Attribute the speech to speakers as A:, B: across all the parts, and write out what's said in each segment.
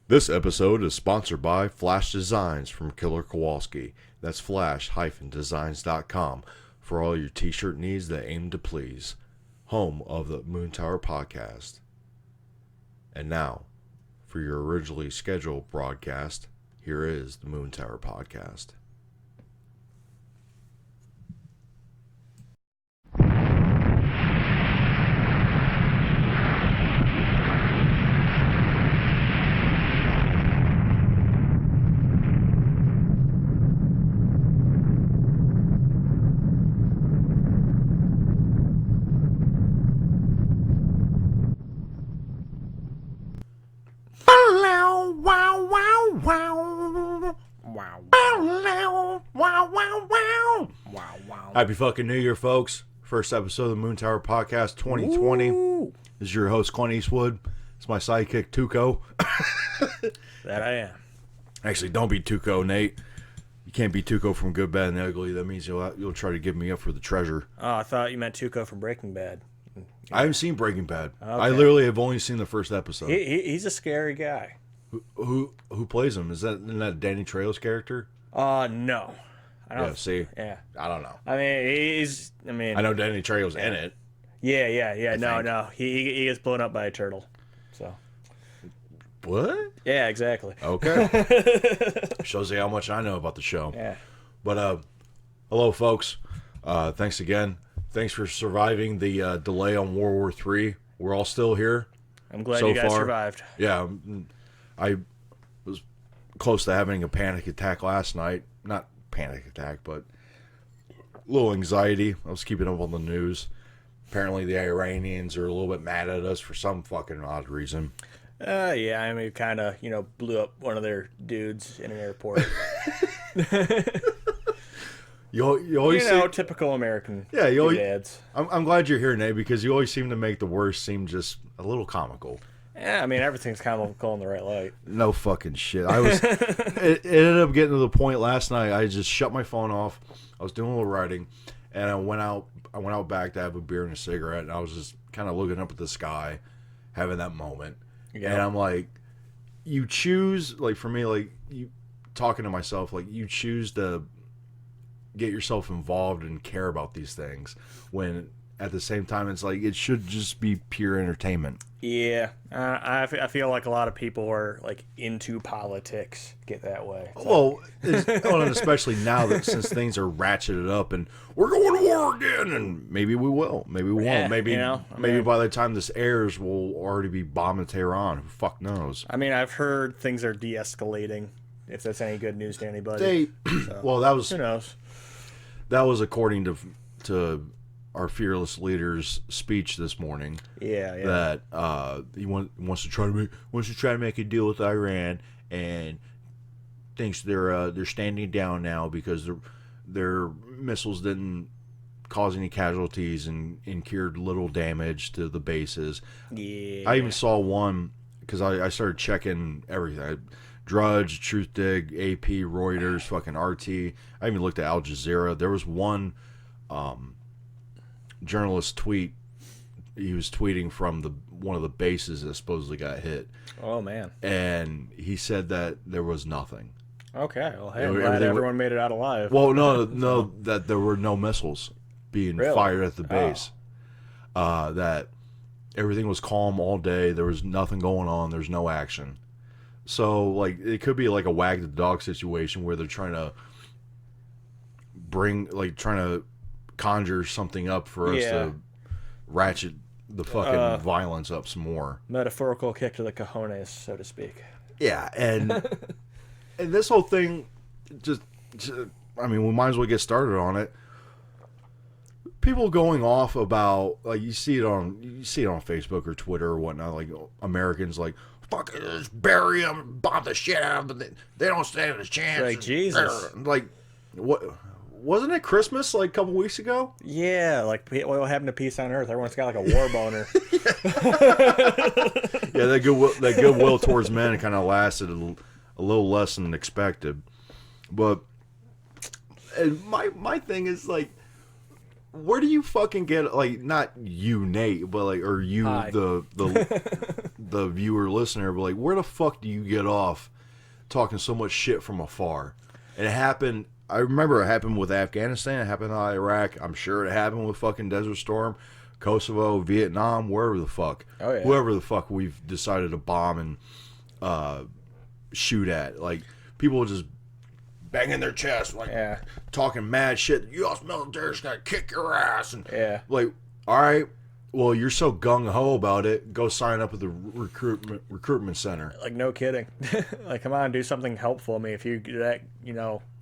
A: This episode is sponsored by Flash Designs from Killer Kowalski. That's flash-designs.com for all your t-shirt needs that aim to please. Home of the Moon Tower Podcast. And now, for your originally scheduled broadcast, here is the Moon Tower Podcast. Happy fucking New Year, folks. First episode of the Moon Tower Podcast 2020.
B: Ooh.
A: This is your host, Clint Eastwood. It's my sidekick, Tuco.
B: That I am.
A: Actually, don't be Tuco, Nate. You can't be Tuco from Good, Bad, and Ugly. That means you'll try to give me up for the treasure.
B: Oh, I thought you meant Tuco from Breaking Bad.
A: I haven't seen Breaking Bad.
B: Okay.
A: I literally have only seen the first episode.
B: He's a scary guy.
A: Who plays him? Isn't that Danny Trejo's character?
B: No. I don't.
A: Yeah, see?
B: Yeah.
A: I don't know.
B: I
A: know Danny Trejo's in it.
B: Yeah.
A: I
B: No. He gets blown up by a turtle. So.
A: What?
B: Yeah, exactly.
A: Okay. Shows you how much I know about the show.
B: Yeah.
A: But, hello, folks. Thanks again. Thanks for surviving the delay on World War III. We're all still here.
B: I'm glad
A: so
B: you guys
A: far.
B: survived.
A: Yeah. I was close to having a panic attack last night. Not panic attack, but a little anxiety. I was keeping up on the news. Apparently the Iranians are a little bit mad at us for some fucking odd reason.
B: Yeah, I mean, kind of, blew up one of their dudes in an airport.
A: You always
B: typical American dads.
A: I'm glad you're here, Nate, because you always seem to make the worst seem just a little comical.
B: Yeah, I mean, everything's comical in the right light.
A: No fucking shit. It ended up getting to the point last night. I just shut my phone off. I was doing a little writing, and I went out back to have a beer and a cigarette, and I was just kind of looking up at the sky, having that moment. Yeah. And I'm like, you choose, like, for me, like, you talking to myself, like, you choose to get yourself involved and care about these things when at the same time it's like it should just be pure entertainment.
B: Yeah, I feel like a lot of people are like into politics get that way.
A: And especially now that since things are ratcheted up and we're going to war again, and maybe we will, maybe we won't, maybe by the time this airs we'll already be bombing Tehran. Who fuck knows?
B: I mean, I've heard things are de-escalating. If that's any good news to anybody.
A: Well, that was,
B: who knows?
A: That was according to our fearless leader's speech this morning.
B: Yeah.
A: That he wants to try to make a deal with Iran, and thinks they're standing down now because their missiles didn't cause any casualties and cured little damage to the bases.
B: Yeah.
A: I even saw one because I started checking everything. Drudge, Truthdig, AP, Reuters, fucking RT. I even looked at Al Jazeera. There was one journalist tweet. He was tweeting from one of the bases that supposedly got hit.
B: Oh, man.
A: And he said that there was nothing.
B: Okay. Well, hey, I'm glad everyone made it out alive.
A: Well, no, that there were no missiles being fired at the base. That everything was calm all day. There was nothing going on. There's no action. So, like, it could be like a wag the dog situation where they're trying to conjure something up for us to ratchet the fucking violence up some more.
B: Metaphorical kick to the cojones, so to speak.
A: Yeah, and and this whole thing, I mean, we might as well get started on it. People going off about, like, you see it on Facebook or Twitter or whatnot, like Americans like, fuck it, just bury them, bomb the shit out of them. They don't stand a chance.
B: Like, Jesus.
A: Like, what? Wasn't it Christmas like a couple weeks ago?
B: Yeah, like what happened to peace on Earth? Everyone's got like a war boner.
A: Yeah, that goodwill towards men kind of lasted a little less than expected. But my thing is, like, where do you fucking get, like, not you, Nate, but like, or you,
B: Hi.
A: the viewer listener, but like, where the fuck do you get off talking so much shit from afar? And it happened. I remember it happened with Afghanistan. It happened in Iraq. I'm sure it happened with fucking Desert Storm, Kosovo, Vietnam, wherever the fuck,
B: Oh, yeah.
A: whoever the fuck we've decided to bomb and shoot at. Like, people just banging their chest, like,
B: Yeah.
A: talking mad shit. The U.S. military's gonna kick your ass, and
B: Yeah.
A: like, all right, well, you're so gung ho about it. Go sign up at the recruitment center.
B: Like, no kidding. Like, come on, do something helpful. I mean, if you that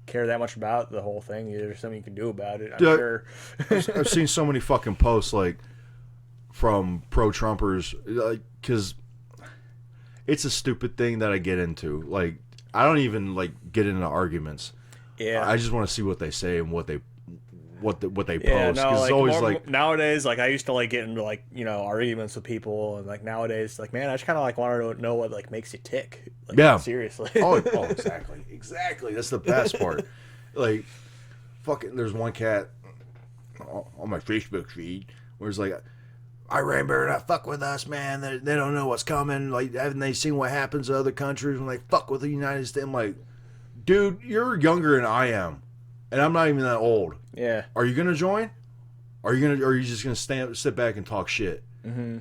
B: care that much about the whole thing, there's something you can do about it. I'm
A: Dude,
B: sure.
A: I've seen so many fucking posts, like, from pro-Trumpers, like, because it's a stupid thing that I get into. Like, I don't even, like, get into arguments.
B: Yeah.
A: I just want to see what they say and what they post.
B: Yeah, no,
A: Because
B: like,
A: it's always
B: more,
A: like,
B: nowadays, like, I used to, like, get into, like, arguments with people, and, like, nowadays, like, man, I just kind of, like, want to know what, like, makes you tick. Like,
A: Yeah.
B: seriously.
A: oh, exactly. That's the best part. Like, fucking, there's one cat on my Facebook feed where it's like, Iran better not fuck with us, man. They don't know what's coming. Like, haven't they seen what happens to other countries when they fuck with the United States? I'm like, dude, you're younger than I am, and I'm not even that old.
B: Yeah.
A: Are you gonna join? Or are you just gonna sit back and talk shit?
B: Mm-hmm.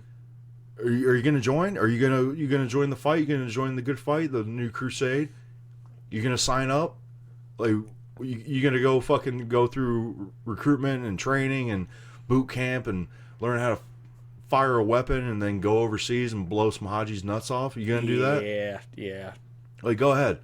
A: Are you gonna join? Are you gonna join the fight? You gonna join the good fight, the new crusade? You gonna sign up? Like, you gonna go through recruitment and training and boot camp and learn how to fire a weapon and then go overseas and blow some Haji's nuts off? You gonna do that?
B: Yeah.
A: Like, go ahead.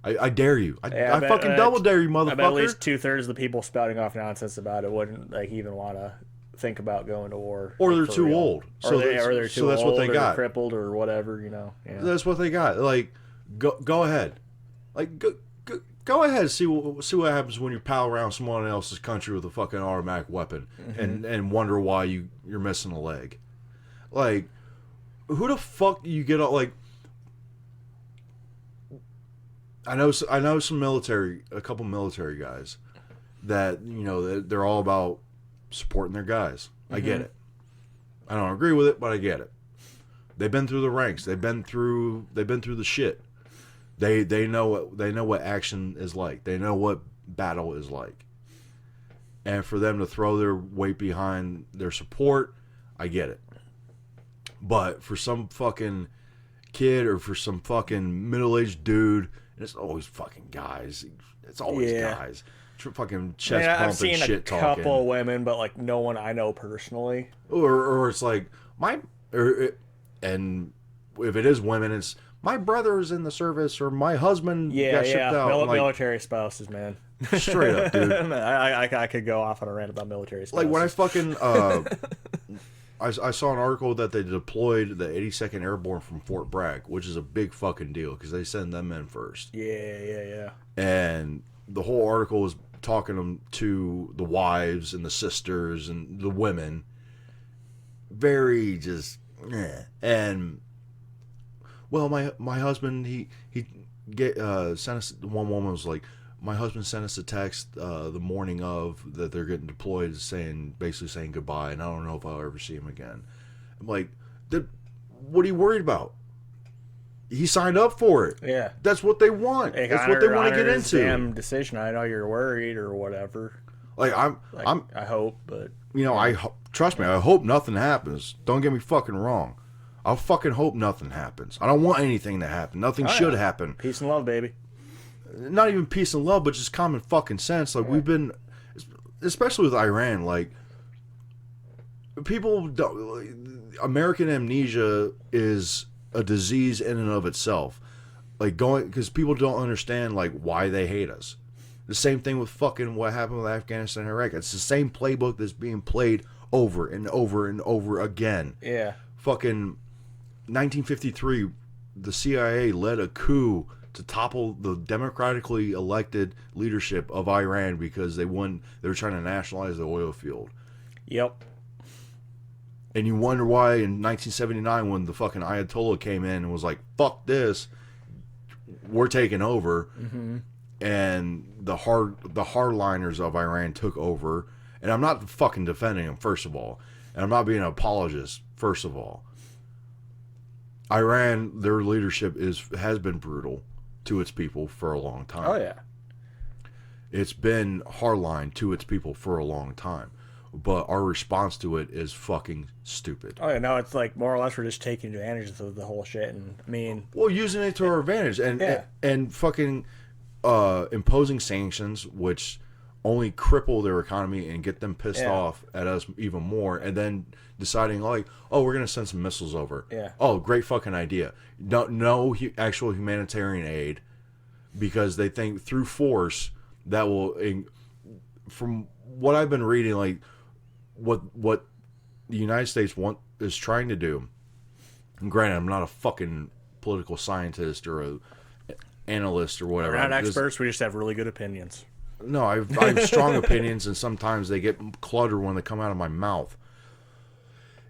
A: I dare you. I
B: bet,
A: fucking double dare you, motherfucker.
B: I bet at least 2/3 of the people spouting off nonsense about it wouldn't, like, even want to think about going to war.
A: Or
B: like,
A: they're
B: for
A: too
B: real.
A: old.
B: Or they're too
A: so that's
B: old,
A: what they
B: or
A: got.
B: crippled or whatever, Yeah.
A: That's what they got. Like, go ahead. Like, go ahead and see what happens when you pal around someone else's country with a fucking automatic weapon and wonder why you're missing a leg. Like, who the fuck you get all, like, I know some a couple military guys that, they're all about supporting their guys. I get it. I don't agree with it, but I get it. They've been through the ranks. They've been through the shit. They know what action is like. They know what battle is like. And for them to throw their weight behind their support, I get it. But for some fucking kid or for some fucking middle-aged dude, and it's always fucking guys. It's always guys. Fucking chest pumping,
B: I've seen
A: shit
B: a
A: talking.
B: couple women, but, like, no one I know personally.
A: Or it's like and if it is women, it's my brother's in the service or my husband got shipped out.
B: Military spouses, man.
A: Straight up, dude.
B: I could go off on a rant about military spouses.
A: Like, when I fucking I saw an article that they deployed the 82nd Airborne from Fort Bragg, which is a big fucking deal because they send them in first.
B: Yeah.
A: And the whole article was talking to the wives and the sisters and the women. Very just, and well, my husband he sent us. One woman was like, my husband sent us a text the morning of that they're getting deployed, basically saying goodbye, and I don't know if I'll ever see him again. I'm like, what are you worried about? He signed up for it.
B: Yeah,
A: that's what they want.
B: Hey,
A: that's what they want to get into.
B: Damn decision. I know you're worried or whatever.
A: Like,
B: I hope, but
A: trust me. I hope nothing happens. Don't get me fucking wrong. I fucking hope nothing happens. I don't want anything to happen. Nothing should happen.
B: Peace and love, baby.
A: Not even peace and love, but just common fucking sense. Like, we've been, especially with Iran, like, people don't, American amnesia is a disease in and of itself. Like, because people don't understand, like, why they hate us. The same thing with fucking what happened with Afghanistan and Iraq. It's the same playbook that's being played over and over and over again.
B: Yeah.
A: Fucking 1953, the CIA led a coup to topple the democratically elected leadership of Iran because they were trying to nationalize the oil field.
B: Yep.
A: And you wonder why in 1979 when the fucking Ayatollah came in and was like, fuck this, we're taking over. Mm-hmm. And the hardliners of Iran took over, And I'm not fucking defending them, first of all. And I'm not being an apologist, first of all. Iran, their leadership has been brutal to its people for a long time.
B: Oh, yeah.
A: It's been hardline to its people for a long time. But our response to it is fucking stupid.
B: Oh, yeah, no, it's like more or less we're just taking advantage of the whole shit. And I mean,
A: well, using it to our advantage and fucking imposing sanctions, which only cripple their economy and get them pissed off at us even more, and then deciding like, oh, we're gonna send some missiles over.
B: Yeah.
A: Oh, great fucking idea. No actual humanitarian aid, because they think through force that will. From what I've been reading, like what the United States is trying to do. And granted, I'm not a fucking political scientist or a analyst or whatever.
B: We're not experts. We just have really good opinions.
A: No, I have strong opinions, and sometimes they get cluttered when they come out of my mouth.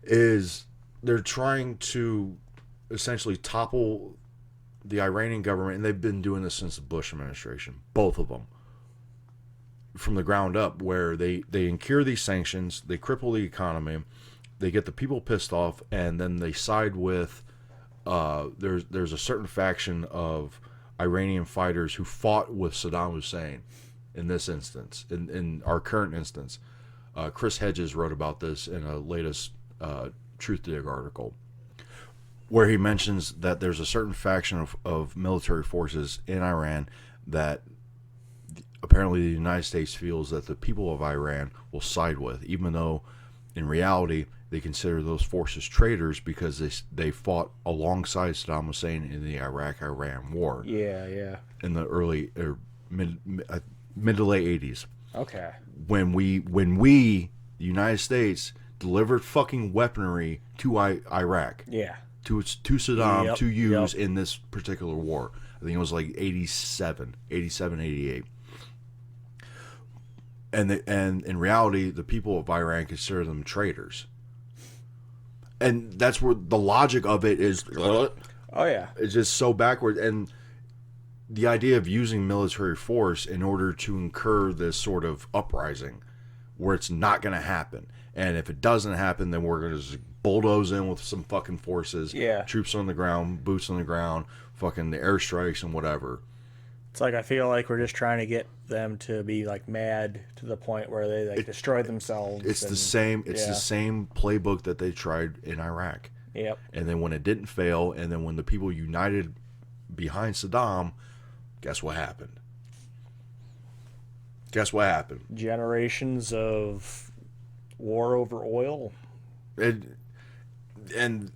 A: Is they're trying to essentially topple the Iranian government, and they've been doing this since the Bush administration, both of them, from the ground up, where they incur these sanctions, they cripple the economy, they get the people pissed off, and then they side with there's a certain faction of Iranian fighters who fought with Saddam Hussein in this instance, in our current instance. Chris Hedges wrote about this in a latest Truth Dig article, where he mentions that there's a certain faction of military forces in Iran that apparently the United States feels that the people of Iran will side with, even though in reality they consider those forces traitors because they fought alongside Saddam Hussein in the Iraq-Iran war.
B: Yeah.
A: In the early or mid to late 80s.
B: Okay.
A: When we the United States delivered fucking weaponry to Iraq.
B: Yeah.
A: To Saddam to use in this particular war. I think it was like 87, 88. And in reality, the people of Iran consider them traitors. And that's where the logic of it is.
B: Oh, yeah.
A: It's just so backward. And the idea of using military force in order to incur this sort of uprising where it's not going to happen. And if it doesn't happen, then we're going to just bulldoze in with some fucking forces.
B: Yeah.
A: Troops on the ground, boots on the ground, fucking the airstrikes and whatever.
B: It's like I feel like we're just trying to get them to be like mad to the point where they destroy themselves.
A: It's the same. It's the same playbook that they tried in Iraq.
B: Yep.
A: And then when it didn't fail, and then when the people united behind Saddam, guess what happened?
B: Generations of war over oil.
A: And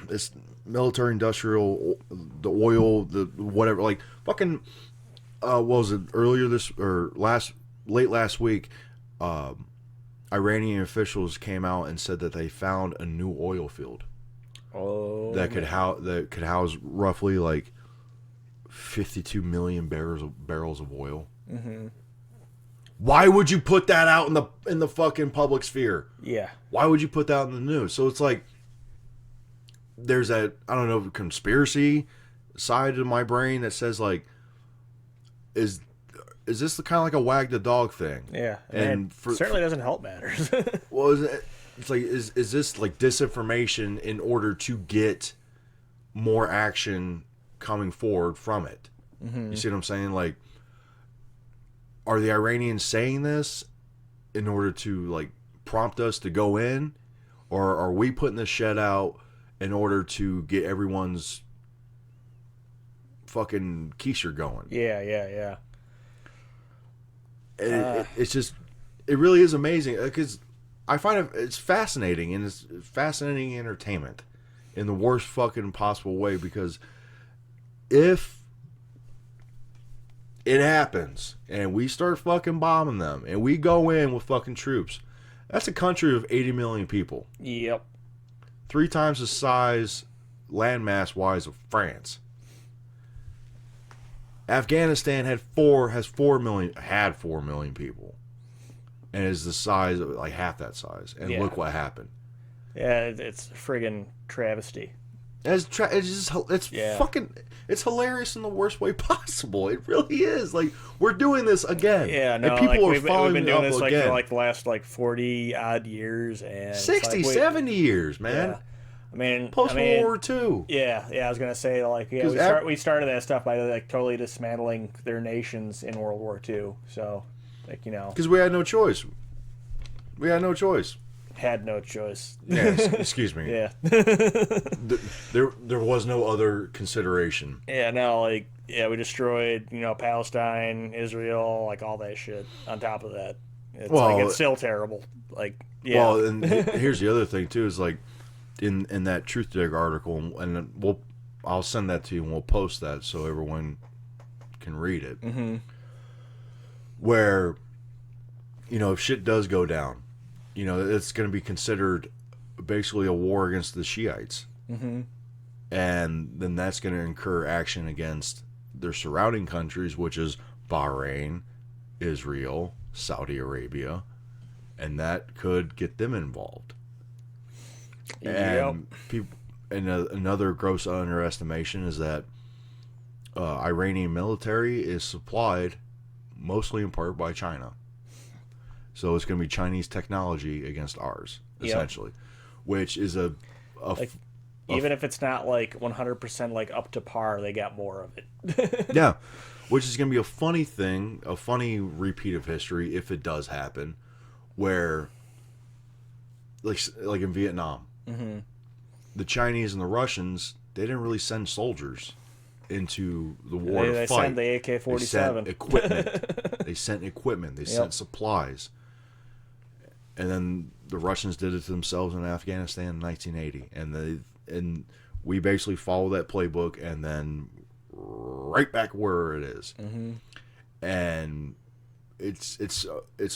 A: this military industrial, the oil, the whatever, like fucking what was it, late last week, Iranian officials came out and said that they found a new oil field that could house roughly like 52 million barrels of oil. Mm-hmm. Why would you put that out in the fucking public sphere?
B: Yeah.
A: Why would you put that in the news? So it's like there's that, I don't know, conspiracy side of my brain that says like, is this the kind of like a wag the dog thing?
B: Yeah, and certainly doesn't help matters.
A: Well, it's like is this like disinformation in order to get more action coming forward from it? Mm-hmm. You see what I'm saying? Like, are the Iranians saying this in order to like prompt us to go in, or are we putting this shit out in order to get everyone's fucking keister going?
B: Yeah.
A: It's just, it really is amazing because I find it's fascinating, and it's fascinating entertainment in the worst fucking possible way, because if it happens and we start fucking bombing them and we go in with fucking troops, that's a country of 80 million people.
B: Yep.
A: 3 times the size, landmass wise, of France. Afghanistan had 4 million people, and is the size of like half that size. And look what happened.
B: Yeah, it's a friggin' travesty.
A: It's fucking, it's hilarious in the worst way possible. It really is. Like, we're doing this again.
B: Yeah, no,
A: and people
B: like,
A: are following
B: we've been doing
A: up
B: this
A: again.
B: for like the last 40 odd years, and
A: 60, 70 years, man.
B: Yeah. I mean,
A: Post World War II.
B: Yeah, I was gonna say, like, yeah, we started that stuff by like totally dismantling their nations in World War II. So, like,
A: because we had no choice. Had no choice.
B: Yeah,
A: excuse me.
B: Yeah.
A: there was no other consideration.
B: Yeah, no, like, yeah, we destroyed, Palestine, Israel, like all that shit. On top of that, it's still terrible. Like, yeah.
A: Well, and here's the other thing too is like. In that Truth Dig article, and I'll send that to you, and we'll post that so everyone can read it.
B: Mm-hmm.
A: Where, if shit does go down, it's going to be considered basically a war against the Shiites,
B: mm-hmm.
A: and then that's going to incur action against their surrounding countries, which is Bahrain, Israel, Saudi Arabia, and that could get them involved. And people, and another gross underestimation is that Iranian military is supplied mostly in part by China. So it's going to be Chinese technology against ours, essentially, which is
B: even if it's not like 100% like up to par, they got more of it.
A: Yeah, which is going to be a funny thing, a funny repeat of history if it does happen, where like in Vietnam.
B: Mm-hmm.
A: The Chinese and the Russians, they didn't really send soldiers into the war to
B: fight. They sent the AK-47.
A: They sent equipment. They sent supplies. And then the Russians did it to themselves in Afghanistan in 1980. And we basically follow that playbook and then right back where it is.
B: Mm-hmm.
A: And it's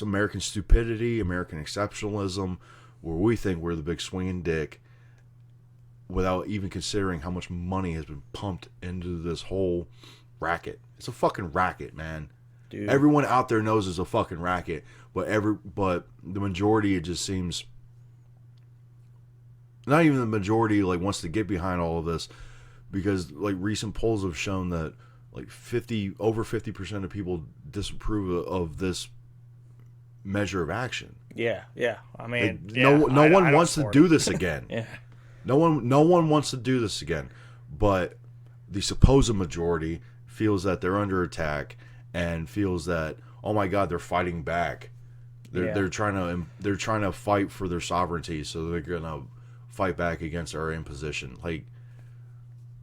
A: American stupidity, American exceptionalism, where we think we're the big swinging dick without even considering how much money has been pumped into this whole racket. It's a fucking racket, man.
B: Dude.
A: Everyone out there knows it's a fucking racket, but the majority, it just seems, not even the majority like wants to get behind all of this, because like recent polls have shown that like over 50% of people disapprove of this measure of action.
B: Yeah. I mean,
A: no one wants to do this again.
B: Yeah.
A: No one wants to do this again. But the supposed majority feels that they're under attack and feels that, oh my God, they're fighting back. They're trying to fight for their sovereignty, so they're gonna fight back against our imposition. Like,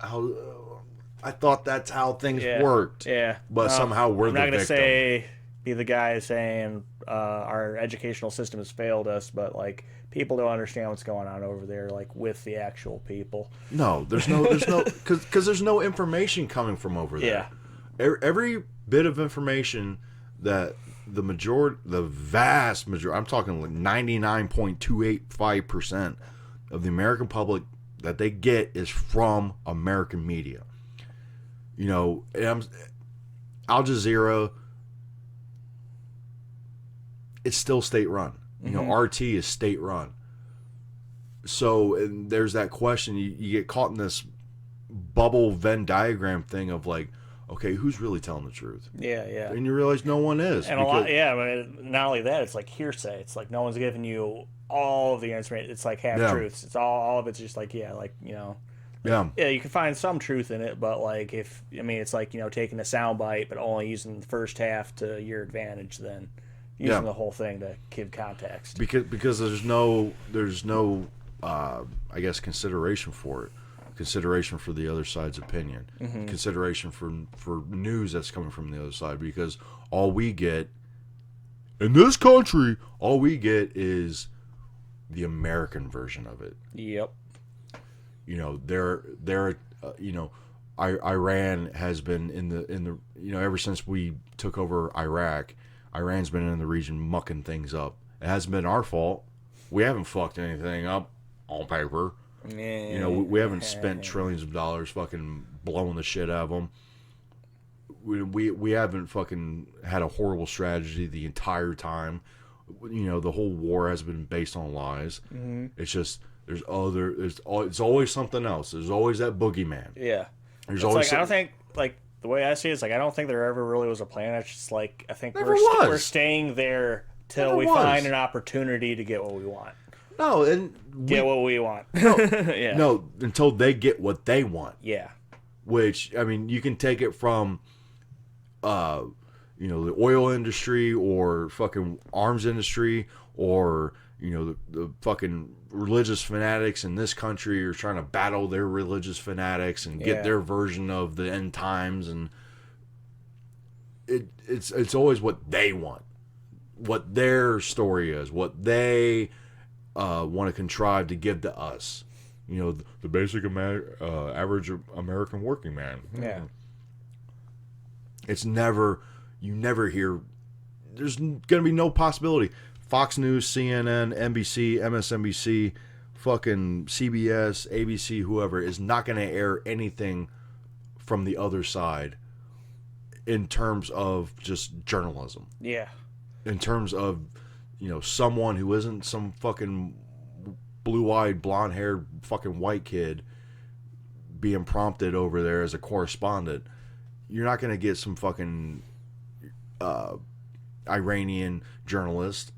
A: I thought that's how things worked.
B: Yeah.
A: But somehow we're the victim.
B: I'm not gonna be the guy saying our educational system has failed us, but like people don't understand what's going on over there, like with the actual people.
A: No, there's no, because there's no information coming from over there.
B: Yeah.
A: Every bit of information that the vast majority, I'm talking like 99.285% of the American public that they get is from American media. Al Jazeera, it's still state run. RT is state run. So, and there's that question. You get caught in this bubble Venn diagram thing of like, okay, who's really telling the truth?
B: Yeah.
A: And you realize no one is.
B: And not only that, it's like hearsay. It's like no one's giving you all of the information. It's like half truths. It's all of it's just like, you can find some truth in it, but like it's like, taking a soundbite but only using the first half to your advantage, then using the whole thing to give context.
A: Because there's no I guess consideration for it. Consideration for the other side's opinion. Mm-hmm. Consideration for news that's coming from the other side, because all we get in this country, is the American version of it.
B: Yep.
A: Iran has been in the ever since we took over Iraq, Iran's been in the region mucking things up. It hasn't been our fault. We haven't fucked anything up on paper. We haven't spent trillions of dollars fucking blowing the shit out of them. We haven't fucking had a horrible strategy the entire time. The whole war has been based on lies.
B: Mm-hmm.
A: It's just It's always something else. There's always that boogeyman.
B: Yeah.
A: There's always
B: I don't think the way I see it is I don't think there ever really was a plan. It's just I think
A: we're
B: staying there till we find an opportunity to get what we want.
A: No, and
B: get what we want.
A: No, yeah. No, until they get what they want.
B: Yeah.
A: Which, I mean, you can take it from, the oil industry or fucking arms industry or, the fucking religious fanatics in this country are trying to battle their religious fanatics and get their version of the end times, and it's always what they want, what their story is, what they want to contrive to give to us. The basic average American working man.
B: Yeah.
A: It's never, you never hear, there's going to be no possibility. Fox News, CNN, NBC, MSNBC, fucking CBS, ABC, whoever, is not going to air anything from the other side in terms of just journalism.
B: Yeah.
A: In terms of, someone who isn't some fucking blue-eyed, blonde-haired fucking white kid being prompted over there as a correspondent. You're not going to get some fucking Iranian journalist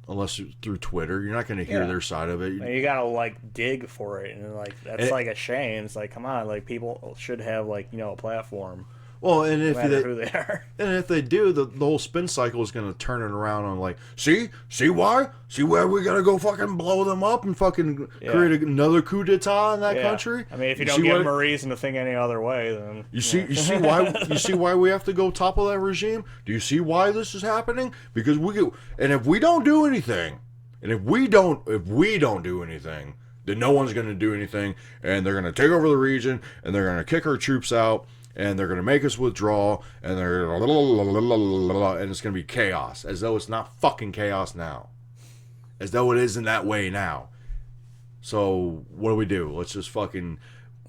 A: unless through Twitter. You're not going to hear their side of it.
B: You got to dig for it, and that's a shame. It's come on, people should have a platform.
A: Well, and if
B: who they are,
A: and if they do, the whole spin cycle is going to turn it around on see why we got to go fucking blow them up and fucking create another coup d'état in that country.
B: I mean, if you don't give them a reason to think any other way, then
A: you see why we have to go topple that regime. Do you see why this is happening? Because if we don't do anything, then no one's going to do anything, and they're going to take over the region, and they're going to kick our troops out. And they're going to make us withdraw, and and it's going to be chaos, as though it's not fucking chaos now. As though it isn't that way now. So, what do? Let's just fucking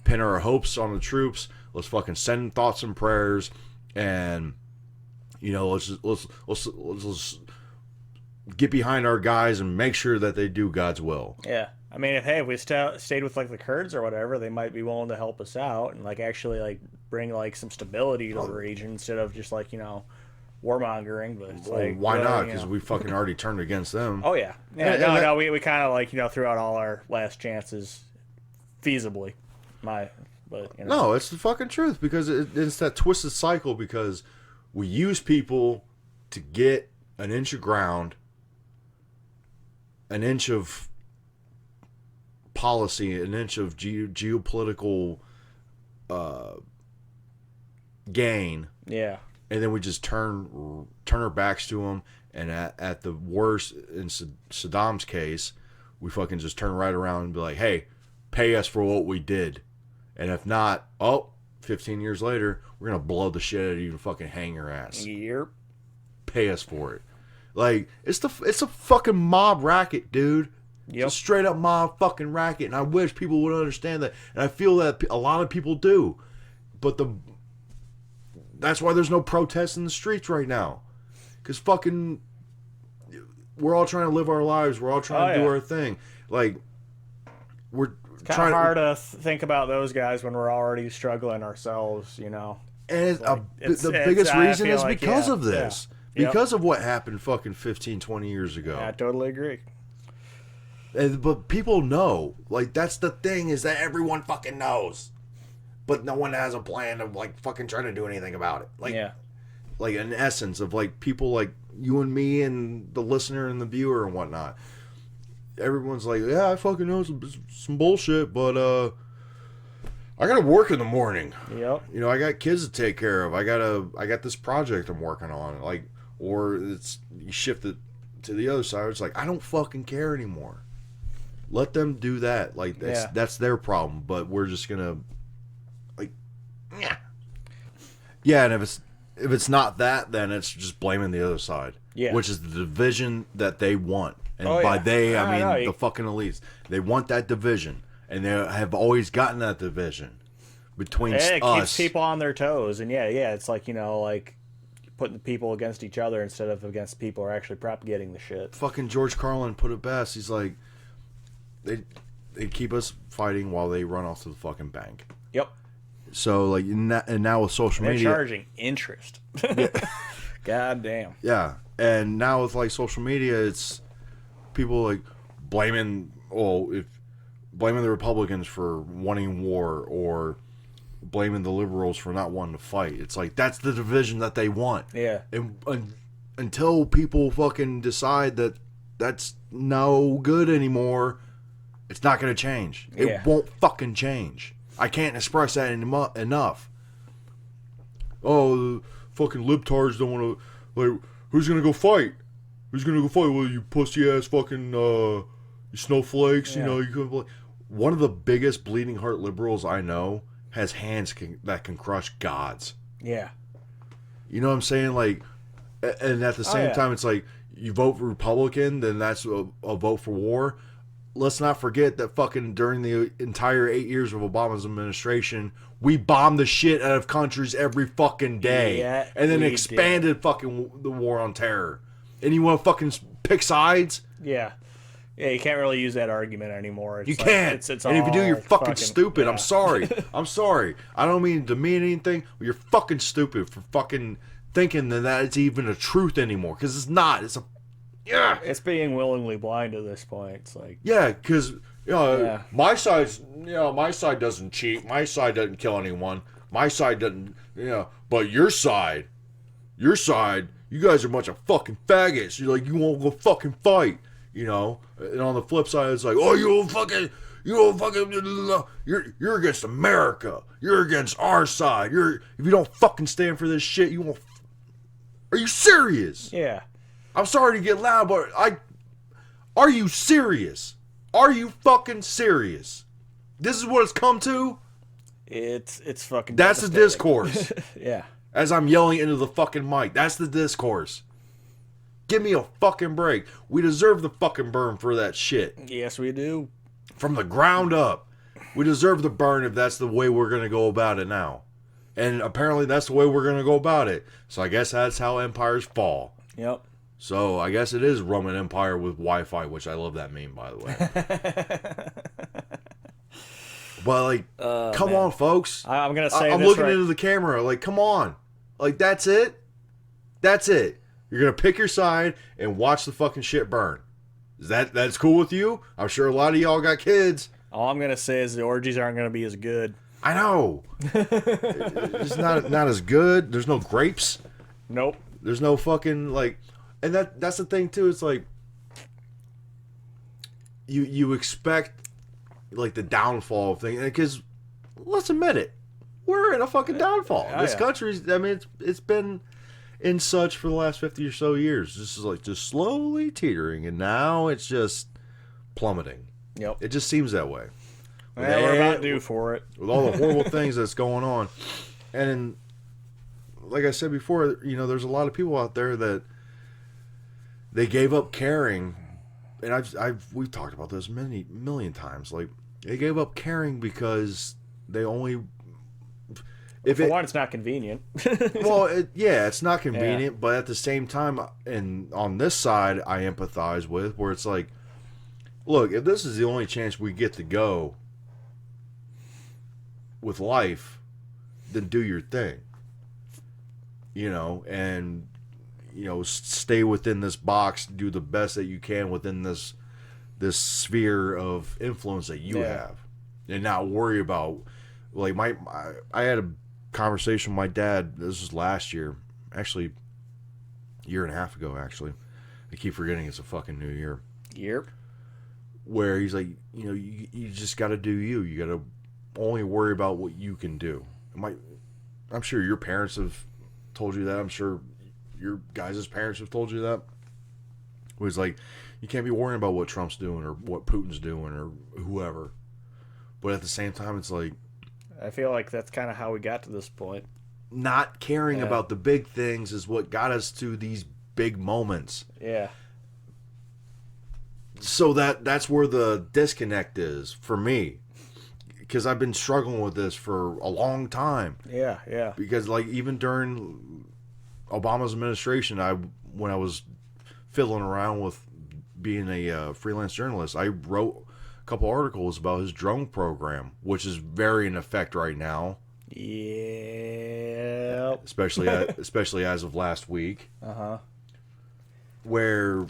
A: pin our hopes on the troops. Let's fucking send thoughts and prayers, and, let's get behind our guys and make sure that they do God's will.
B: Yeah. I mean, if we stayed with the Kurds or whatever, they might be willing to help us out and actually bring some stability to the region instead of just warmongering. But it's
A: why not? Because we fucking already turned against them.
B: Oh yeah, we kind of threw out all our last chances, feasibly.
A: No, it's the fucking truth, because it's that twisted cycle, because we use people to get an inch of ground, an inch of policy, an inch of geopolitical gain.
B: Yeah.
A: And then we just turn our backs to them, and at the worst, in Saddam's case, we fucking just turn right around and be like, hey, pay us for what we did. And if not, 15 years later, we're going to blow the shit out of you and fucking hang your ass.
B: Yep.
A: Pay us for it. It's a fucking mob racket, dude.
B: Yep.
A: It's a straight up mob fucking racket, and I wish people would understand that, and I feel that a lot of people do, but that's why there's no protests in the streets right now, because fucking we're all trying to live our lives, we're all trying to do our thing.
B: It's kind of hard to think about those guys when we're already struggling ourselves, And
A: the biggest reason is because of this, because of what happened fucking 15, 20 years ago.
B: I totally agree.
A: But people know, that's the thing, is that everyone fucking knows, but no one has a plan of fucking trying to do anything about it. In essence of people like you and me and the listener and the viewer and whatnot. Everyone's yeah, I fucking know some bullshit, but I gotta work in the morning.
B: Yep.
A: I got kids to take care of. I got this project I'm working on. Or it's, you shift it to the other side. It's I don't fucking care anymore. Let them do that. That's their problem. But we're just gonna yeah. And if it's not that, then it's just blaming the other side.
B: Yeah. Which
A: is the division that they want. And by they, I mean the fucking elites. They want that division, and they have always gotten that division between us.
B: It keeps people on their toes, and it's putting people against each other instead of against people who are actually propagating the shit.
A: Fucking George Carlin put it best. He's they keep us fighting while they run off to the fucking bank.
B: Yep.
A: So like, and now with social media,
B: they're charging interest. Yeah. God damn.
A: Yeah, and now with like social media, it's people like blaming the Republicans for wanting war or blaming the liberals for not wanting to fight. It's like that's the division that they want.
B: Yeah.
A: And until people fucking decide that that's no good anymore, it's not going to change.
B: Yeah.
A: It won't fucking change. I can't express that enough. Oh, the fucking libtards don't want to. Like, who's going to go fight? Who's going to go fight? Well, you pussy ass fucking you snowflakes. Yeah. You know, you could. One of the biggest bleeding heart liberals I know has hands that can crush gods.
B: Yeah.
A: You know what I'm saying? Like, and at the same time, it's like you vote for Republican, then that's a vote for war. Let's not forget that fucking during the entire 8 years of Obama's administration, we bombed the shit out of countries every fucking day.
B: Yeah,
A: and then expanded fucking the war on terror. And you want to fucking pick sides?
B: Yeah. Yeah, you can't really use that argument anymore. It's
A: you can't.
B: It's
A: and if you do, you're fucking stupid.
B: Yeah.
A: I'm sorry. I'm sorry. I don't mean to demean anything, but you're fucking stupid for fucking thinking that it's even a truth anymore. Because it's not. It's a... Yeah.
B: It's being willingly blind at this point. It's like...
A: Yeah, because... my side doesn't cheat. My side doesn't kill anyone. My side doesn't, but your side, you guys are a bunch of fucking faggots. You're like, you won't go fucking fight, And on the flip side, it's like, oh, you're against America. You're against our side. If you don't fucking stand for this shit, you won't. Are you serious?
B: Yeah.
A: I'm sorry to get loud, but are you serious? Are you fucking serious? This is what it's come to?
B: It's fucking
A: That's the discourse.
B: Yeah.
A: As I'm yelling into the fucking mic. That's the discourse. Give me a fucking break. We deserve the fucking burn for that shit.
B: Yes, we do.
A: From the ground up. We deserve the burn if that's the way we're going to go about it now. And apparently that's the way we're going to go about it. So I guess that's how empires fall.
B: Yep.
A: So I guess it is Roman Empire with Wi-Fi, which I love that meme, by the way. But like, come on, folks.
B: I'm gonna say
A: I'm looking into the camera. Like, come on. Like, that's it. That's it. You're gonna pick your side and watch the fucking shit burn. That's cool with you? I'm sure a lot of y'all got kids.
B: All I'm gonna say is the orgies aren't gonna be as good.
A: I know. It's not as good. There's no grapes.
B: Nope.
A: There's no fucking like. And that's the thing too. It's like you expect like the downfall of things, because let's admit it, we're in a fucking downfall. This country's, I mean, it's been in such for the last 50 or so years. This is like just slowly teetering, and now it's just plummeting.
B: Yep.
A: It just seems that way.
B: We're about due for it
A: with all the horrible things that's going on, and like I said before, there's a lot of people out there that. They gave up caring, and we've talked about this million times. Like, they gave up caring because they only.
B: For one, it's not convenient.
A: Well, it's not convenient, but at the same time, and on this side, I empathize with where it's like, look, if this is the only chance we get to go with life, then do your thing. And. Stay within this box, do the best that you can within this sphere of influence that you have, and not worry about like I had a conversation with my dad. This was last year, actually, a year and a half ago. Actually, I keep forgetting it's a fucking new year.
B: Yep.
A: Where he's like, you just got to do you. You got to only worry about what you can do. I'm sure your parents have told you that. I'm sure. Your guys' parents have told you that. It was like, you can't be worrying about what Trump's doing or what Putin's doing or whoever. But at the same time, it's like...
B: I feel like that's kind of how we got to this point.
A: Not caring about the big things is what got us to these big moments.
B: Yeah.
A: So that's where the disconnect is for me. Because I've been struggling with this for a long time.
B: Yeah, yeah.
A: Because like even during... Obama's administration, when I was fiddling around with being a freelance journalist, I wrote couple articles about his drone program, which is very in effect right now.
B: Yeah.
A: Especially as of last week. Where,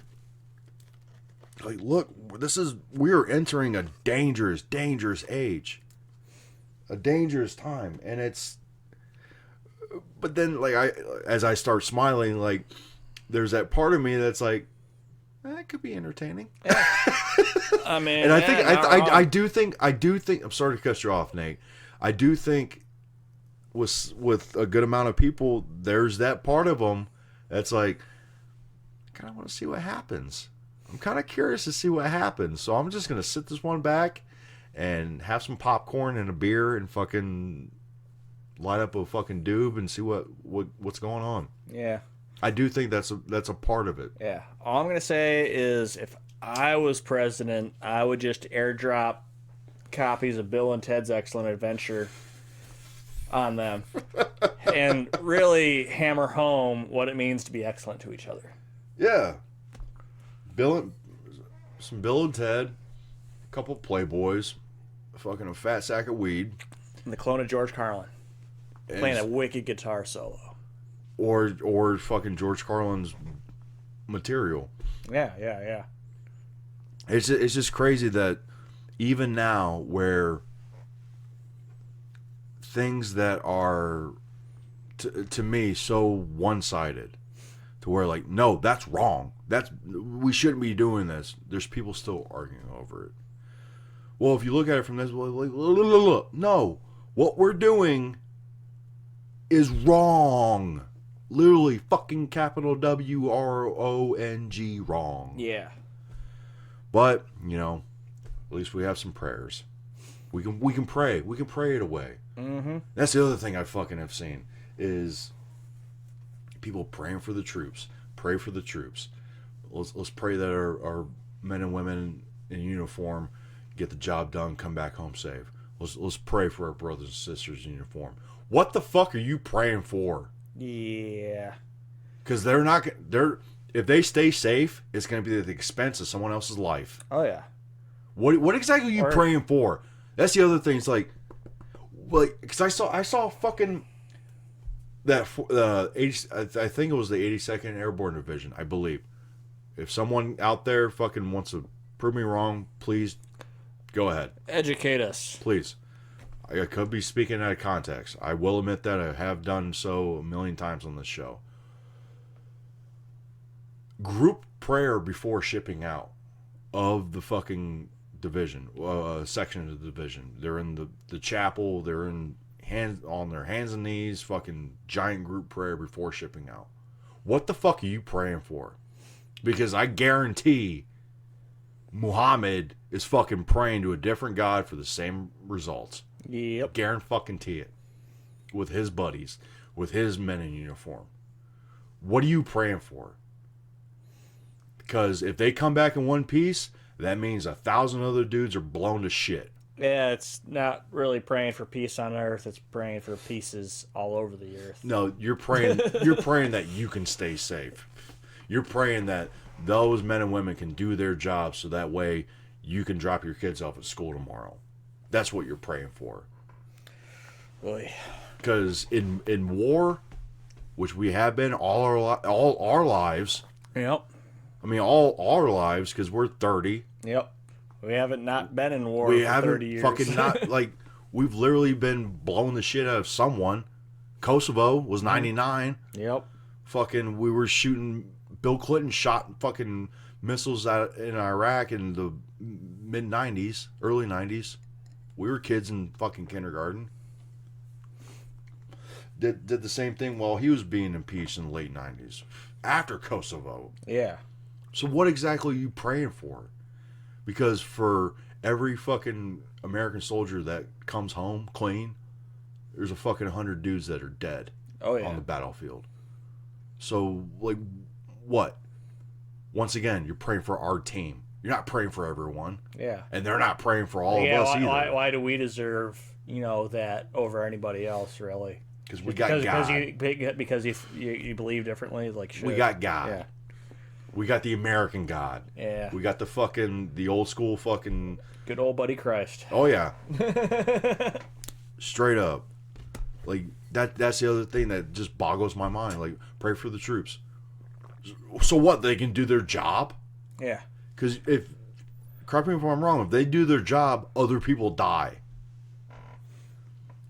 A: like, look, we're entering a dangerous age, a dangerous time, and it's. But then, like, as I start smiling, like, there's that part of me that's like, that could be entertaining.
B: Yeah. I mean,
A: and I think I do think I'm sorry to cut you off, Nate. I do think with a good amount of people, there's that part of them that's like, I kind of want to see what happens. I'm kind of curious to see what happens. So I'm just gonna sit this one back and have some popcorn and a beer and fucking light up a fucking doob and see what's going on.
B: Yeah.
A: I do think that's a part of it.
B: Yeah. All I'm gonna say is, if I was president, I would just airdrop copies of Bill and Ted's Excellent Adventure on them and really hammer home what it means to be excellent to each other.
A: Yeah. Bill and Ted, a couple Playboys, fucking a fat sack of weed.
B: And the clone of George Carlin. Playing a wicked guitar solo.
A: Or fucking George Carlin's material.
B: Yeah.
A: It's just crazy that even now, where things that are to me so one-sided, to where, like, no, that's wrong, we shouldn't be doing this, there's people still arguing over it. Well, if you look at it from this, like, no, what we're doing is wrong. Literally fucking capital WRONG, wrong.
B: Yeah.
A: But, you know, at least we have some prayers. We can pray. We can pray it away.
B: Mm-hmm.
A: That's the other thing I fucking have seen is people praying for the troops. Pray for the troops. Let's pray that our men and women in uniform get the job done, come back home safe. Let's pray for our brothers and sisters in uniform. What the fuck are you praying for?
B: Yeah.
A: Because if they stay safe, it's going to be at the expense of someone else's life.
B: Oh, yeah.
A: What exactly are you praying for? That's the other thing. It's like, because I saw fucking that 80. I think it was the 82nd Airborne Division, I believe. If someone out there fucking wants to prove me wrong, please go ahead.
B: Educate us,
A: please. I could be speaking out of context. I will admit that I have done so a million times on this show. Group prayer before shipping out of the fucking division, section of the division. They're in the chapel. They're on their hands and knees, fucking giant group prayer before shipping out. What the fuck are you praying for? Because I guarantee Muhammad is fucking praying to a different God for the same results.
B: Yep.
A: Guarantee it. With his buddies, with his men in uniform. What are you praying for? Because if they come back in one piece, that means 1,000 other dudes are blown to shit.
B: Yeah, it's not really praying for peace on earth. It's praying for pieces all over the earth.
A: No, you're praying. You're praying that you can stay safe. You're praying that those men and women can do their jobs, so that way you can drop your kids off at school tomorrow. That's what you're praying for. Because in war, which we have been all our lives.
B: Yep.
A: I mean, all our lives, because we're 30.
B: Yep. We haven't not been in war for 30 years.
A: Fucking not, like, we've literally been blowing the shit out of someone. Kosovo was 99.
B: Yep.
A: Fucking, we were shooting, Bill Clinton shot fucking missiles out in Iraq in the mid-90s, early 90s. We were kids in fucking kindergarten. Did the same thing while he was being impeached in the late 90s. After Kosovo.
B: Yeah.
A: So what exactly are you praying for? Because for every fucking American soldier that comes home clean, there's a fucking 100 dudes that are dead on the battlefield. So, like, what? Once again, you're praying for our team. You're not praying for everyone.
B: Yeah.
A: And they're not praying for all of us either.
B: Why do we deserve, that over anybody else, really?
A: Because we got God.
B: Because you believe differently, like shit.
A: We got God.
B: Yeah.
A: We got the American God.
B: Yeah.
A: We got the old school fucking...
B: Good old buddy Christ.
A: Oh, yeah. Straight up. Like, that's the other thing that just boggles my mind. Like, pray for the troops. So what? They can do their job?
B: Yeah.
A: Because correct me if I'm wrong, if they do their job, other people die.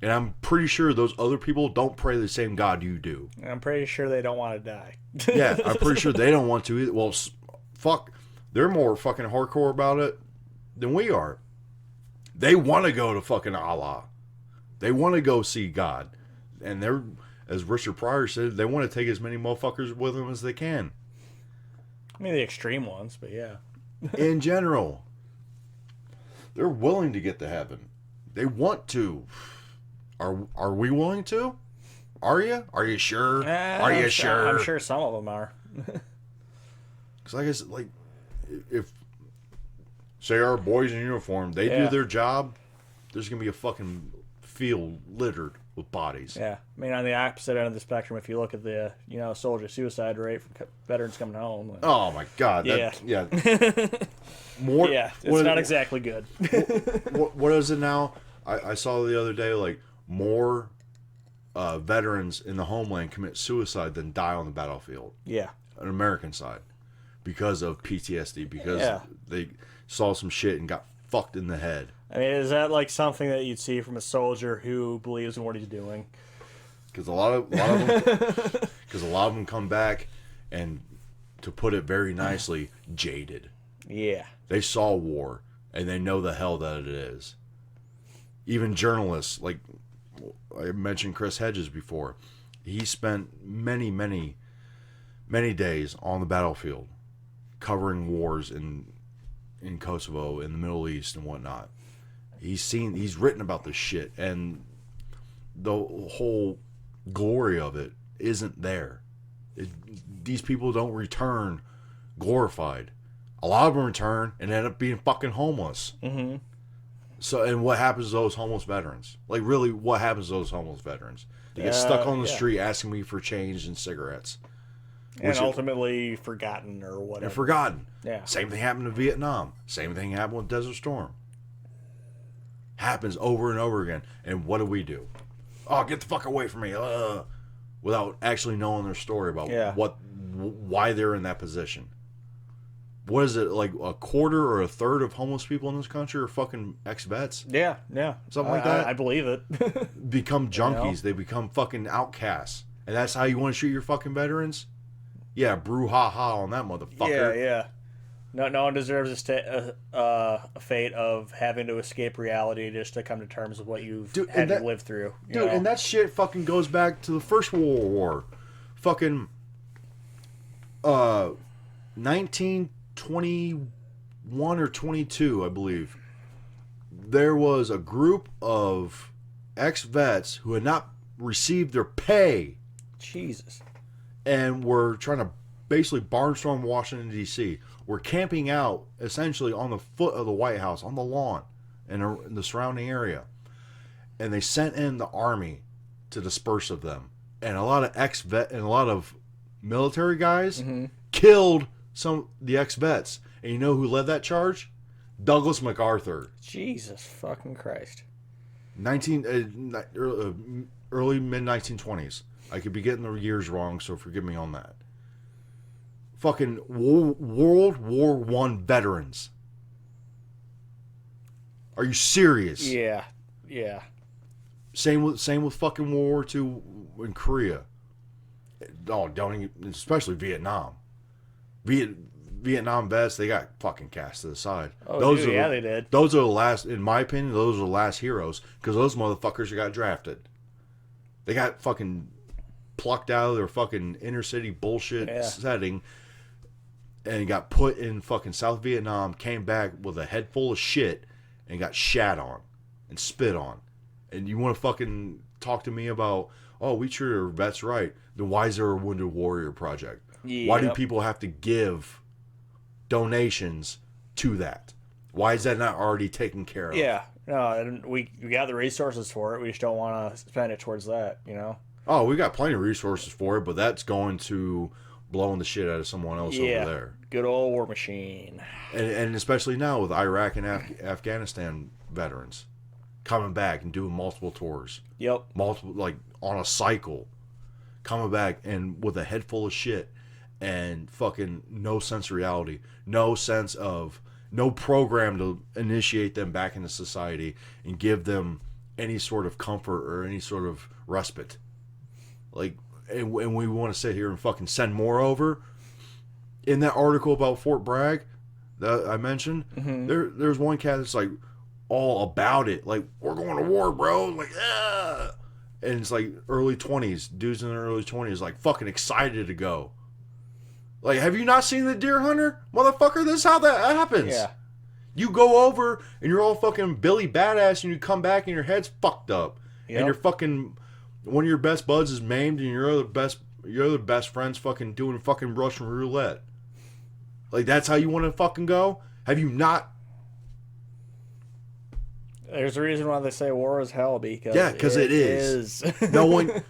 A: And I'm pretty sure those other people don't pray the same God you do.
B: And I'm pretty sure they don't want to die.
A: Yeah, I'm pretty sure they don't want to either. Well, fuck. They're more fucking hardcore about it than we are. They want to go to fucking Allah. They want to go see God. And they're, as Richard Pryor said, they want to take as many motherfuckers with them as they can.
B: I mean, the extreme ones, but yeah.
A: In general. They're willing to get to heaven. They want to. Are we willing to? Are you? Are you sure? Are you sure?
B: I'm sure some of them are.
A: Because like I said, like, if, say our boys in uniform, they do their job, there's going to be a fucking field littered with bodies.
B: Yeah. I mean, on the opposite end of the spectrum, if you look at the, soldier suicide rate from veterans coming home. Like,
A: oh, my God.
B: Yeah.
A: More.
B: Yeah, it's not exactly good.
A: What is it now? I saw the other day, like, more veterans in the homeland commit suicide than die on the battlefield.
B: Yeah.
A: On American side. Because of PTSD. Because they saw some shit and got fucked in the head.
B: I mean, is that like something that you'd see from a soldier who believes in what he's doing?
A: Because a lot of them come back and, to put it very nicely, jaded.
B: Yeah.
A: They saw war and they know the hell that it is. Even journalists, like I mentioned Chris Hedges before, he spent many, many, many days on the battlefield covering wars in Kosovo, in the Middle East and whatnot. He's written about this shit, and the whole glory of it isn't there. These people don't return glorified. A lot of them return and end up being fucking homeless.
B: Mm-hmm.
A: So, and what happens to those homeless veterans? Like, really, what happens to those homeless veterans? They get stuck on the street asking me for change and cigarettes.
B: And ultimately forgotten or whatever.
A: They're forgotten.
B: Yeah.
A: Same thing happened to Vietnam. Same thing happened with Desert Storm. Happens over and over again. And what do? Oh, get the fuck away from me. Without actually knowing their story about why they're in that position. What is it, like a quarter or a third of homeless people in this country are fucking ex-vets?
B: Yeah.
A: Something like that?
B: I believe it.
A: Become junkies. They become fucking outcasts. And that's how you want to shoot your fucking veterans? Yeah, brouhaha on that motherfucker.
B: Yeah. No one deserves a fate of having to escape reality just to come to terms with what you've had to live through.
A: And that shit fucking goes back to the First World War. Fucking 1921 or 22, I believe. There was a group of ex-vets who had not received their pay.
B: Jesus.
A: And were trying to basically barnstorm Washington, D.C. We're camping out essentially on the foot of the White House, on the lawn, and in the surrounding area. And they sent in the army to disperse of them. And a lot of ex-vet and a lot of military guys killed the ex-vets. And you know who led that charge? Douglas MacArthur.
B: Jesus fucking Christ.
A: Early mid-1920s. I could be getting the years wrong, so forgive me on that. Fucking World War I veterans. Are you serious?
B: Yeah.
A: Same with fucking World War II in Korea. Oh, don't even, especially Vietnam. Vietnam vets, they got fucking cast to the side.
B: Oh, they did.
A: Those are the last, in my opinion, those are the last heroes, because those motherfuckers got drafted. They got fucking plucked out of their fucking inner city bullshit setting and got put in fucking South Vietnam, came back with a head full of shit and got shat on and spit on. And you want to fucking talk to me about, oh, we treat our vets right. Then why is there a Wounded Warrior Project? Yep. Why do people have to give donations to that? Why is that not already taken care of?
B: Yeah. No, and we got the resources for it. We just don't want to spend it towards that,
A: Oh, we got plenty of resources for it, but that's going to blowing the shit out of someone else over there.
B: Good old war machine.
A: And especially now with Iraq and Afghanistan veterans coming back and doing multiple tours.
B: Yep.
A: Multiple, like, on a cycle. Coming back and with a head full of shit and fucking no sense of reality. No sense of, no program to initiate them back into society and give them any sort of comfort or any sort of respite. Like, and we want to sit here and fucking send more over. In that article about Fort Bragg that I mentioned, there's one cat that's like all about it. Like, we're going to war, bro. Like, yeah. And it's like early 20s. Dudes in their early 20s like fucking excited to go. Like, have you not seen The Deer Hunter? Motherfucker, this is how that happens.
B: Yeah.
A: You go over and you're all fucking Billy Badass and you come back and your head's fucked up. Yep. And you're fucking, one of your best buds is maimed and your other best friend's fucking doing fucking Russian roulette. Like, that's how you want to fucking go? Have you not?
B: There's a reason why they say war is hell, because
A: it is. No one,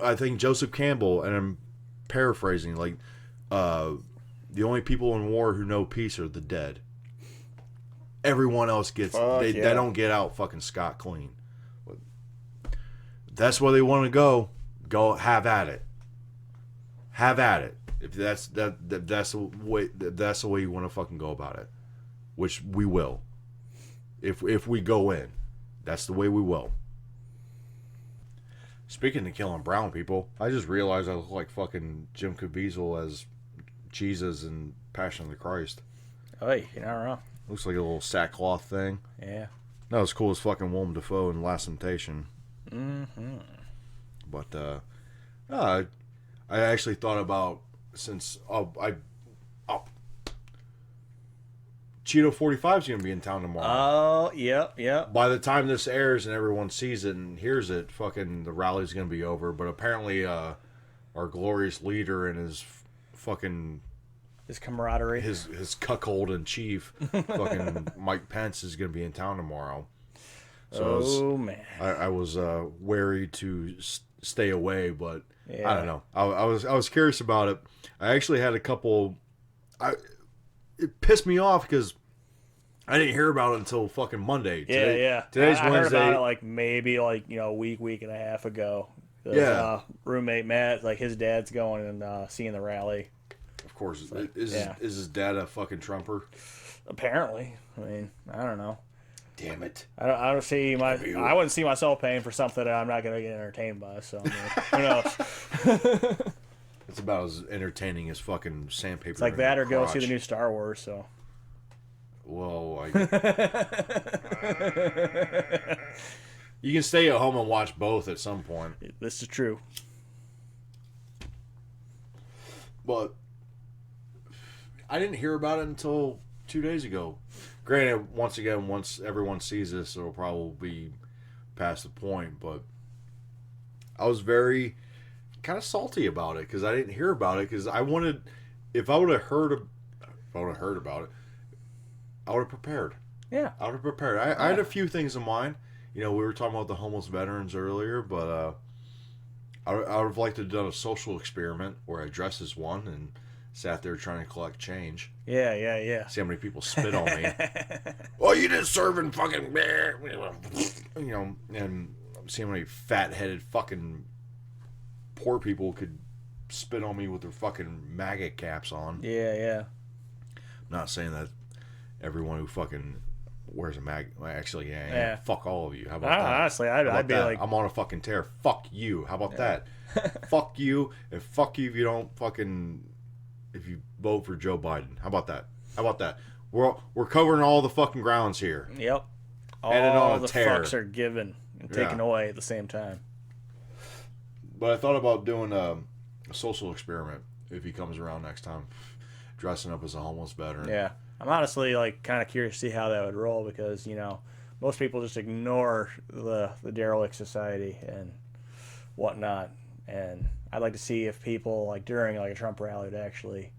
A: I think Joseph Campbell, and I'm paraphrasing, like, the only people in war who know peace are the dead. Everyone else gets, they don't get out fucking scot clean. That's where they want to go have at it. Have at it. If that's the way you want to fucking go about it, which we will. If we go in, that's the way we will. Speaking of killing brown people, I just realized I look like fucking Jim Caviezel as Jesus in Passion of the Christ.
B: Hey, you're not wrong.
A: Looks like a little sackcloth thing.
B: Yeah.
A: Not as cool as fucking Willem Dafoe in Last Temptation.
B: Mm-hmm.
A: But I actually thought about, since Cheeto 45 is going to be in town tomorrow.
B: Oh, yep.
A: By the time this airs and everyone sees it and hears it, fucking the rally's going to be over. But apparently, our glorious leader and his fucking...
B: His camaraderie.
A: His cuckold in chief, fucking Mike Pence, is going to be in town tomorrow. So
B: man.
A: I was wary to stay away, but I don't know. I was curious about it. I actually had a couple... It pissed me off because I didn't hear about it until fucking Monday.
B: Today's
A: Wednesday.
B: I heard about it like maybe like a week and a half ago. Roommate Matt, like his dad's going and seeing the rally.
A: Of course, is his dad a fucking Trumper?
B: Apparently, I mean, I don't know.
A: Damn it!
B: I don't see I wouldn't see myself paying for something that I'm not going to get entertained by. So I mean, who knows?
A: It's about as entertaining as fucking sandpaper.
B: It's like that, or go see the new Star Wars. So.
A: Whoa! You can stay at home and watch both at some point.
B: This is true.
A: But I didn't hear about it until 2 days ago. Granted, once again, once everyone sees this, it'll probably be past the point. But I was very kind of salty about it because I didn't hear about it, because I wanted, if I would have heard about it, I would have prepared.
B: Yeah,
A: I would have prepared. I had a few things in mind. We were talking about the homeless veterans earlier, but I would have liked to have done a social experiment where I dressed as one and sat there trying to collect change.
B: Yeah.
A: See how many people spit on me. Well, you didn't serve in fucking, and see how many fat-headed fucking poor people could spit on me with their fucking maggot caps on.
B: Yeah.
A: I'm not saying that everyone who fucking wears a mag... Actually, yeah. Fuck all of you. How about that?
B: Honestly, I'd be like...
A: I'm on a fucking tear. Fuck you. How about that? Fuck you, and fuck you if you don't fucking... If you vote for Joe Biden. How about that? We're covering all the fucking grounds here.
B: Yep. All the fucks are given and taken away at the same time.
A: But I thought about doing a social experiment if he comes around next time, dressing up as a homeless veteran.
B: Yeah. I'm honestly like kind of curious to see how that would roll, because most people just ignore the derelict society and whatnot, and I'd like to see if people like during like a Trump rally would actually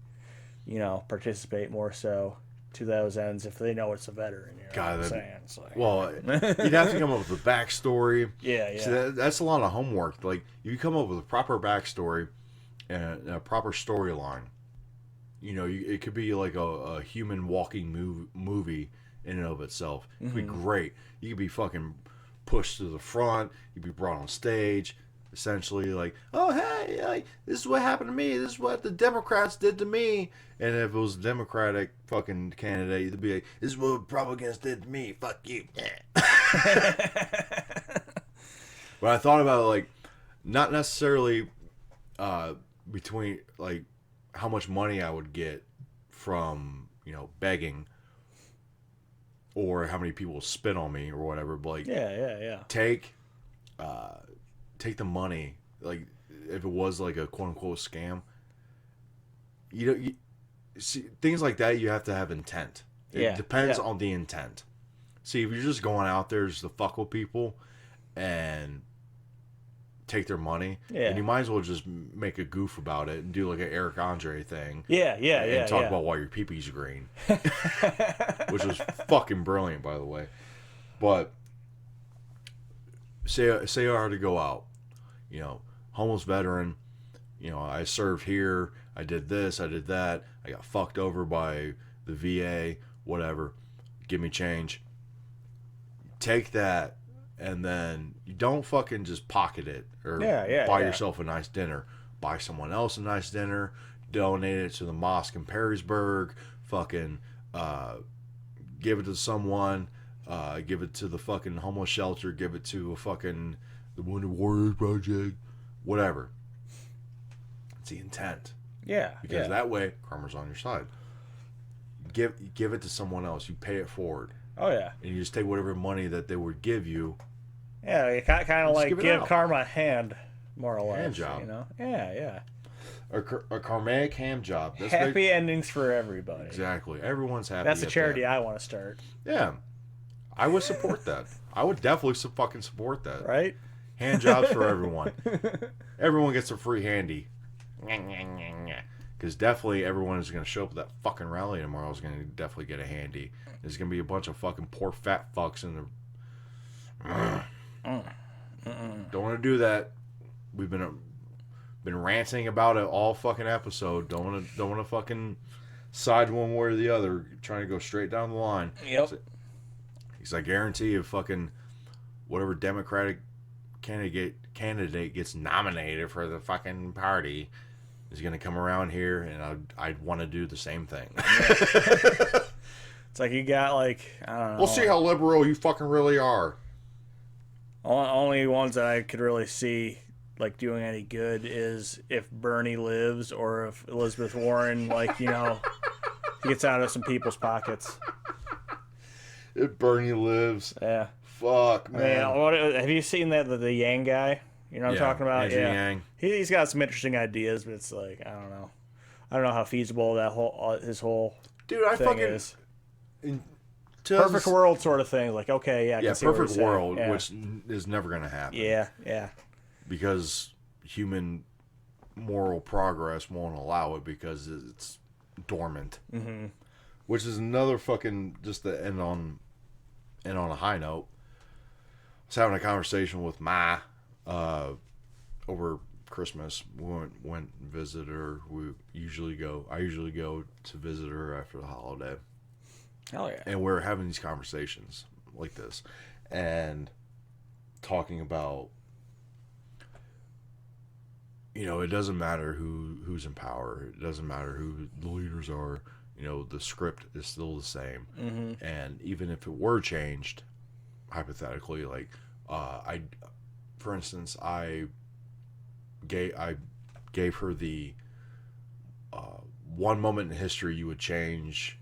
B: participate more so to those ends if they know it's a veteran.
A: God, well, you'd have to come up with a backstory.
B: Yeah.
A: See, that's a lot of homework. Like, you come up with a proper backstory, and a proper storyline. You know, it could be like a human walking movie in and of itself. It could be great. You could be fucking pushed to the front. You'd be brought on stage. Essentially, like, oh, hey, like, this is what happened to me. This is what the Democrats did to me. And if it was a Democratic fucking candidate, it'd be like, this is what Republicans did to me. Fuck you. But I thought about it, like, not necessarily between, like, how much money I would get from, you know, begging or how many people spit on me or whatever. But, like, take the money, like, if it was like a quote unquote scam, you know, see, things like that, you have to have intent. It depends on the intent. See, if you're just going out there just to fuck with people and take their money, and you might as well just make a goof about it and do like an Eric Andre thing. And talk about why your pee-pee's green. Which was fucking brilliant, by the way. But say I were to go out, you know, homeless veteran, you know, I served here, I did this, I did that, I got fucked over by the VA, whatever, give me change. Take that, and then you don't fucking just pocket it or buy yourself a nice dinner. Buy someone else a nice dinner, donate it to the mosque in Perrysburg, fucking give it to someone, give it to the fucking homeless shelter, give it to a fucking the Wounded Warriors Project, whatever. It's the intent. Because that way, karma's on your side. Give it to someone else. You pay it forward. And you just take whatever money that they would give you.
B: You kind of like give karma a hand, more or less.
A: Hand job.
B: You know?
A: A karmic hand job.
B: That's happy endings for everybody.
A: Exactly. Everyone's happy.
B: That's a charity I want to start.
A: Yeah. I would support that. I would definitely fucking support that.
B: Right?
A: Hand jobs for everyone. Everyone gets a free handy. Because definitely everyone is going to show up at that fucking rally tomorrow is going to definitely get a handy. There's going to be a bunch of fucking poor fat fucks in the... Don't want to do that. We've been ranting about it all fucking episode. Don't want to fucking side one way or the other. Trying to go straight down the line. Because I guarantee if fucking whatever Democratic candidate gets nominated for the fucking party is going to come around here, and I'd want to do the same thing.
B: It's like you got, like, I don't know.
A: We'll see how liberal you fucking really are.
B: Only ones that I could really see like doing any good is if Bernie lives or if Elizabeth Warren, like, you know, gets out of some people's pockets.
A: If Bernie lives.
B: Yeah.
A: Fuck, man.
B: Have you seen the Yang guy? You know what I'm talking about?
A: Andrew Yang.
B: He's got some interesting ideas, but it's like, I don't know. I don't know how feasible that his whole thing is. Perfect world sort of thing. Like, okay, I can see
A: perfect world, which is never going to happen.
B: Yeah.
A: Because human moral progress won't allow it because it's dormant.
B: Mm-hmm.
A: Which is another fucking, just to end on a high note. I was having a conversation with Ma over Christmas. We went and visited her. I usually go to visit her after the holiday.
B: Hell yeah.
A: And we're having these conversations like this and talking about, you know, it doesn't matter who's in power. It doesn't matter who the leaders are. You know, the script is still the same.
B: Mm-hmm.
A: And even if it were changed, hypothetically, like, for instance, I gave her the one moment in history you would change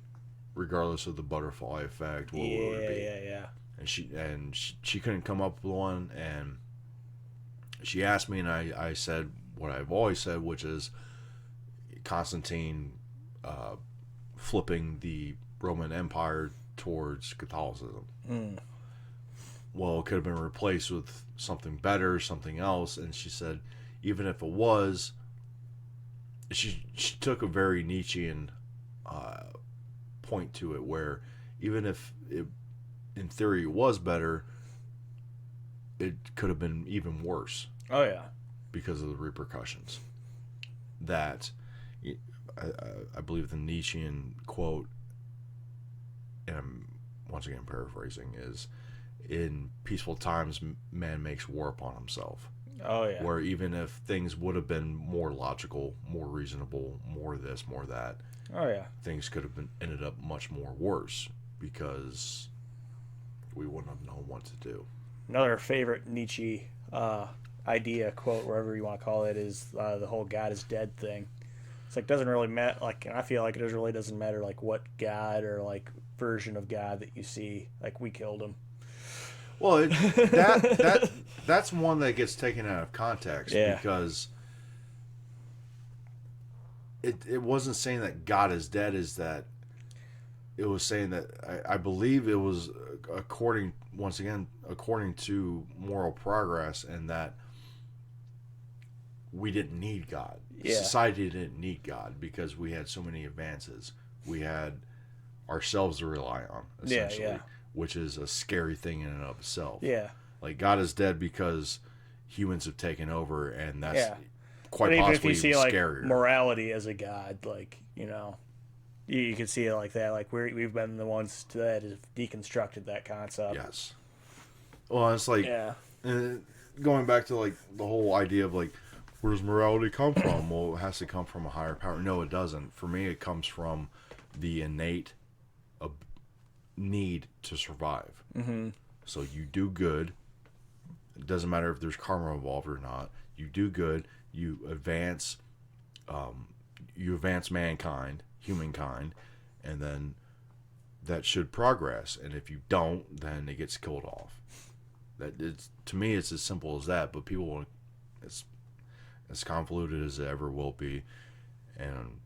A: regardless of the butterfly effect. What would it be?
B: Yeah.
A: And she couldn't come up with one, and she asked me, and I said what I've always said, which is Constantine flipping the Roman Empire towards Catholicism. Well, it could have been replaced with something better, something else. And she said, even if it was, she took a very Nietzschean point to it, where even if it, in theory, it was better, it could have been even worse.
B: Oh, yeah.
A: Because of the repercussions. that I believe the Nietzschean quote, and I'm once again paraphrasing, is in peaceful times man makes war upon himself.
B: Oh yeah.
A: Where even if things would have been more logical, more reasonable, more this, more that,
B: oh yeah,
A: things could have ended up much more worse because we wouldn't have known what to do.
B: Another favorite Nietzsche idea, quote, whatever you want to call it, is the whole God is dead thing. It's like, doesn't really matter. Like, I feel like it really doesn't matter like what God or like version of God that you see. Like, we killed him.
A: Well, that's one that gets taken out of context, because it wasn't saying that God is dead. Is that it was saying that I believe it was according to moral progress, and that we didn't need God.
B: Yeah.
A: Society didn't need God because we had so many advances. We had ourselves to rely on, essentially.
B: Yeah.
A: Which is a scary thing in and of itself.
B: Yeah.
A: Like, God is dead because humans have taken over, and that's quite
B: but even
A: possibly
B: if you see
A: scarier.
B: like morality as a god, like, you know, you can see it like that. Like, we've been the ones that have deconstructed that concept.
A: Yes. Well, it's like going back to like the whole idea of like, where does morality come from? Well, it has to come from a higher power. No, it doesn't. For me, it comes from the innate need to survive.
B: Mm-hmm.
A: So you do good. It doesn't matter if there's karma involved or not. You do good. You advance. You advance mankind, humankind, and then that should progress. And if you don't, then it gets killed off. To me, it's as simple as that. But people, it's as convoluted as it ever will be, and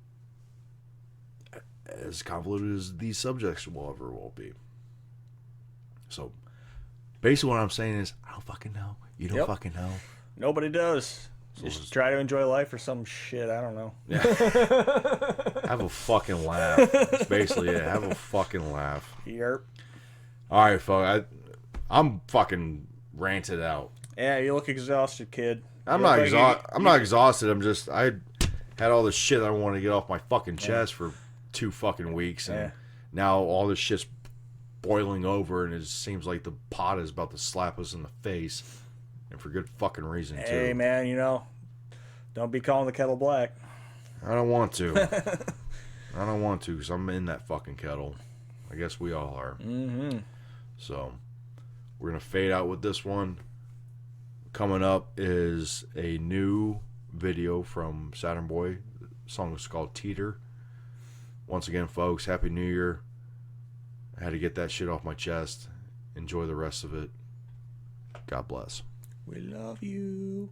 A: as convoluted as these subjects will be. So, basically what I'm saying is, I don't fucking know. You don't fucking know.
B: Nobody does.
A: So
B: just try to enjoy life or some shit. I don't know.
A: Yeah. Have a fucking laugh. That's basically it. Have a fucking laugh.
B: Yep.
A: All right, folks. I'm fucking ranted out.
B: Yeah, you look exhausted, kid.
A: I'm not exhausted. I'm just, I had all this shit I wanted to get off my fucking chest for 2 fucking weeks, and now all this shit's boiling over, and it seems like the pot is about to slap us in the face, and for good fucking reason, too.
B: Hey, man, you know, don't be calling the kettle black.
A: I don't want to. I don't want to, because I'm in that fucking kettle. I guess we all are.
B: Mm-hmm.
A: So, we're going to fade out with this one. Coming up is a new video from Saturn Boy. The song is called Teeter. Once again, folks, Happy New Year. I had to get that shit off my chest. Enjoy the rest of it. God bless.
B: We love you.